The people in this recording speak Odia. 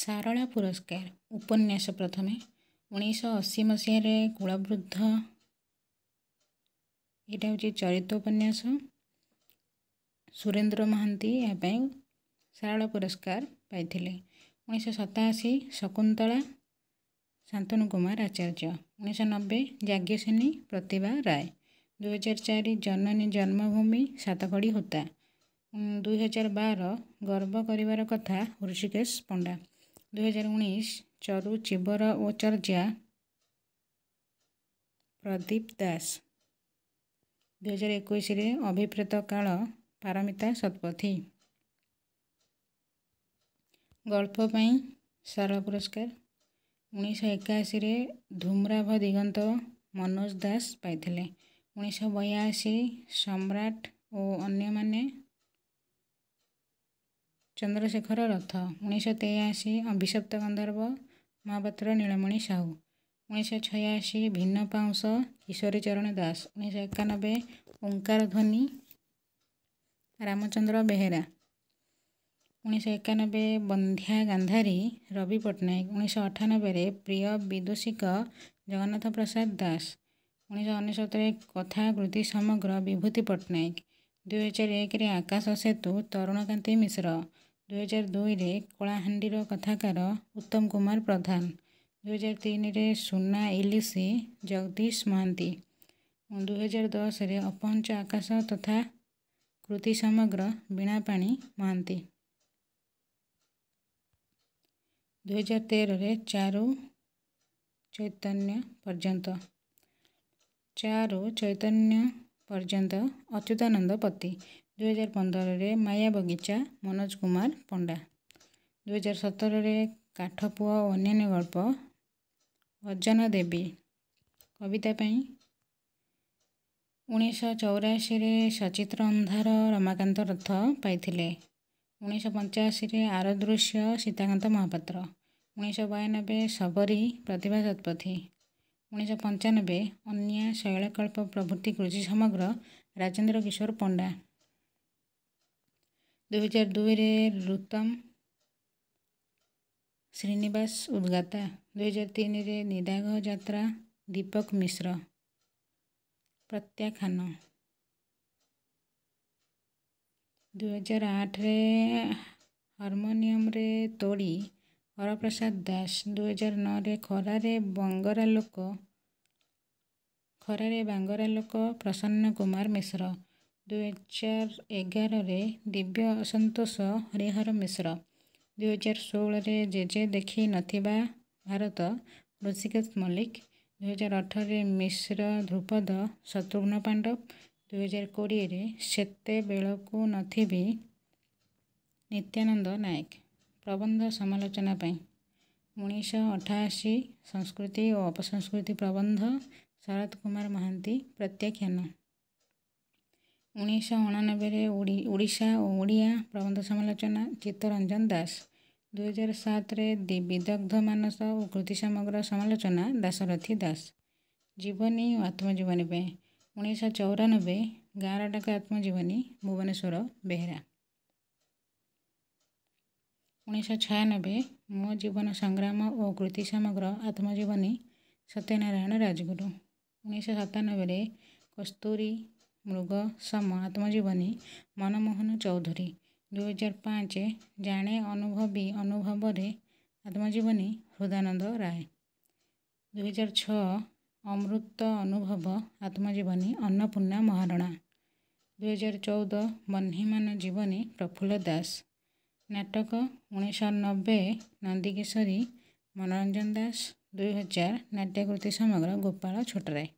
ସାରଳା ପୁରସ୍କାର ଉପନ୍ୟାସ ପ୍ରଥମେ 1980 ମସିହାରେ କୁଳବୃଦ୍ଧ ଏଇଟା ହେଉଛି ଚରିତ ଉପନ୍ୟାସ। ସୁରେନ୍ଦ୍ର ମହାନ୍ତି ଏହା ପାଇଁ ସାରଳା ପୁରସ୍କାର ପାଇଥିଲେ। 1987 ଶକୁନ୍ତଳା ଶାନ୍ତନୁ କୁମାର ଆଚାର୍ଯ୍ୟ। 1990 ଯାଜ୍ଞସେନୀ ପ୍ରତିଭା ରାୟ। 2004 ଜନନୀ ଜନ୍ମଭୂମି ସାତକଡ଼ି ହୋତା। 2012 ଗର୍ବ କରିବାର କଥା ଋଷିକେଶ ପଣ୍ଡା। 2019 ଚରୁ ଚିବର ଓ ଚର୍ଯା ପ୍ରଦୀପ ଦାସ। 2021 ଅଭିପ୍ରେତ କାଳ ପାରମିତା ଶତପଥୀ। ଗଳ୍ପ ପାଇଁ ସାରଳା ପୁରସ୍କାର 1981 ଧୂମ୍ରାଭ ଦିଗନ୍ତ ମନୋଜ ଦାସ ପାଇଥିଲେ। 1982 ସମ୍ରାଟ ଓ ଅନ୍ୟମାନେ ଚନ୍ଦ୍ରଶେଖର ରଥ। 1983 ଅଭିଶପ୍ତ ଗନ୍ଧର୍ବ ମହାପାତ୍ର ନୀଳମଣି ସାହୁ। 1986 ଭିନ୍ନ ପାଉଁଶ କିଶୋରୀ ଚରଣ ଦାସ। 1991 ଓଙ୍କାର ଧ୍ୱନି ରାମଚନ୍ଦ୍ର ବେହେରା। 1991 ବନ୍ଧ୍ୟା ଗାନ୍ଧାରୀ ରବି ପଟ୍ଟନାୟକ। 1998 ପ୍ରିୟ ବିଦୂଷିକ ଜଗନ୍ନାଥ ପ୍ରସାଦ ଦାସ। 1999 କଥା କୃତି ସମଗ୍ର ବିଭୂତି ପଟ୍ଟନାୟକ। 2001 ଆକାଶ ସେତୁ ତରୁଣକାନ୍ତି ମିଶ୍ର। 2002 କଳାହାଣ୍ଡିର କଥାକାର ଉତ୍ତମ କୁମାର ପ୍ରଧାନ। 2003 ସୁନା ଇଲିସି ଜଗଦୀଶ ମହାନ୍ତି। 2010 ଅପହଞ୍ଚ ଆକାଶ ତଥା କୃତି ସମଗ୍ର ବୀଣାପାଣି ମହାନ୍ତି। 2013 ଚାରୁ ଚୈତନ୍ୟ ପର୍ଯ୍ୟନ୍ତ ଅଚ୍ୟୁତାନନ୍ଦ ପତି। 2015 ମାୟା ବଗିଚା ମନୋଜ କୁମାର ପଣ୍ଡା। 2017 କାଠପୁଅ ଓ ଅନ୍ୟାନ୍ୟ ଗଳ୍ପ ଅଜନ ଦେବୀ। କବିତା ପାଇଁ 1984 ସଚିତ୍ର ଅନ୍ଧାର ରମାକାନ୍ତ ରଥ ପାଇଥିଲେ। 1985 ଆରଦୃଶ୍ୟ ସୀତାକାନ୍ତ ମହାପାତ୍ର। 1992 ଶବରୀ ପ୍ରତିଭା ଶତପଥୀ। 1995 ଅନ୍ୟା ଶୈଳକଳ୍ପ ପ୍ରଭୃତି କୃତି ସମଗ୍ର ରାଜେନ୍ଦ୍ର କିଶୋର ପଣ୍ଡା। 2002 ଋତମ ଶ୍ରୀନିବାସ ଉଦ୍ଗାତା। 2003 ନିଦାଘ ଯାତ୍ରା ଦୀପକ ମିଶ୍ର। ପ୍ରତ୍ୟାଖ୍ୟାନ 2008 ହାରମୋନିୟମରେ ତୋଡ଼ି ହରପ୍ରସାଦ ଦାସ। 2009 ଖରାରେ ବାଙ୍ଗରା ଲୋକ ପ୍ରସନ୍ନ କୁମାର ମିଶ୍ର। 2011 ଦିବ୍ୟ ଅସନ୍ତୋଷ ହରିହର ମିଶ୍ର। 2016 ଜେଜେ ଦେଖି ନଥିବା ଭାରତ ଋଷିକେଶ ମଲ୍ଲିକ। 2018 ମିଶ୍ର ଧ୍ରୁପଦ ଶତ୍ରୁଘ୍ନ ପାଣ୍ଡବ। 2020 ସେତେବେଳକୁ ନଥିବି ନିତ୍ୟାନନ୍ଦ ନାୟକ। ପ୍ରବନ୍ଧ ସମାଲୋଚନା ପାଇଁ 1988 ସଂସ୍କୃତି ଓ ଅପସଂସ୍କୃତି ପ୍ରବନ୍ଧ ଶରତ କୁମାର ମହାନ୍ତି। ପ୍ରତ୍ୟାଖ୍ୟାନ 1989 ଓଡ଼ିଶା ଓ ଓଡ଼ିଆ ପ୍ରବନ୍ଧ ସମାଲୋଚନା ଚିତ୍ତରଞ୍ଜନ ଦାସ। 2007 ବିଦଗ୍ଧ ମାନସ ଓ କୃତି ସମଗ୍ର ସମାଲୋଚନା ଦାଶରଥୀ ଦାସ। ଜୀବନୀ ଓ ଆତ୍ମଜୀବନୀ ପାଇଁ 1994 ଗାଁର ଡାକ ଆତ୍ମଜୀବନୀ ଭୁବନେଶ୍ୱର ବେହେରା। 1996 ମୋ ଜୀବନ ସଂଗ୍ରାମ ଓ କୃତି ସମଗ୍ର ଆତ୍ମଜୀବନୀ ସତ୍ୟନାରାୟଣ ରାଜଗୁରୁ। 1997 କସ୍ତୁରୀ ମୃଗ ସମ ଆତ୍ମଜୀବନୀ ମନମୋହନ ଚୌଧୁରୀ। 2005 ଜାଣେ ଅନୁଭବୀ ଅନୁଭବରେ ଆତ୍ମଜୀବନୀ ହୃଦାନନ୍ଦ ରାୟ। 2006 ଅମୃତ ଅନୁଭବ ଆତ୍ମଜୀବନୀ ଅନ୍ନପୂର୍ଣ୍ଣା ମହାରଣା। 2014 ବହ୍ନିମାନ ଜୀବନୀ ପ୍ରଫୁଲ୍ଲ ଦାସ। ନାଟକ 1990 ନନ୍ଦିକେଶରୀ ମନୋରଞ୍ଜନ ଦାସ। 2000 ନାଟ୍ୟକୃତି ସମଗ୍ର ଗୋପାଳ ଛୋଟରାୟ।